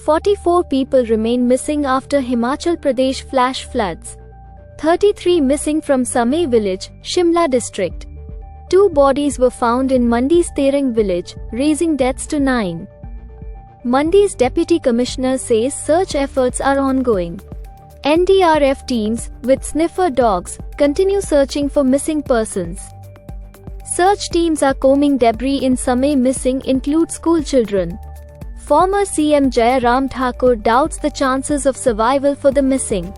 44 people remain missing after Himachal Pradesh flash floods. 33 missing from Samay village, Shimla district. 2 bodies were found in Mandi's Terang village, raising deaths to 9. Mandi's Deputy Commissioner says search efforts are ongoing. NDRF teams, with sniffer dogs, continue searching for missing persons. Search teams are combing debris in Samay. Missing include school children. Former CM Jai Ram Thakur doubts the chances of survival for the missing.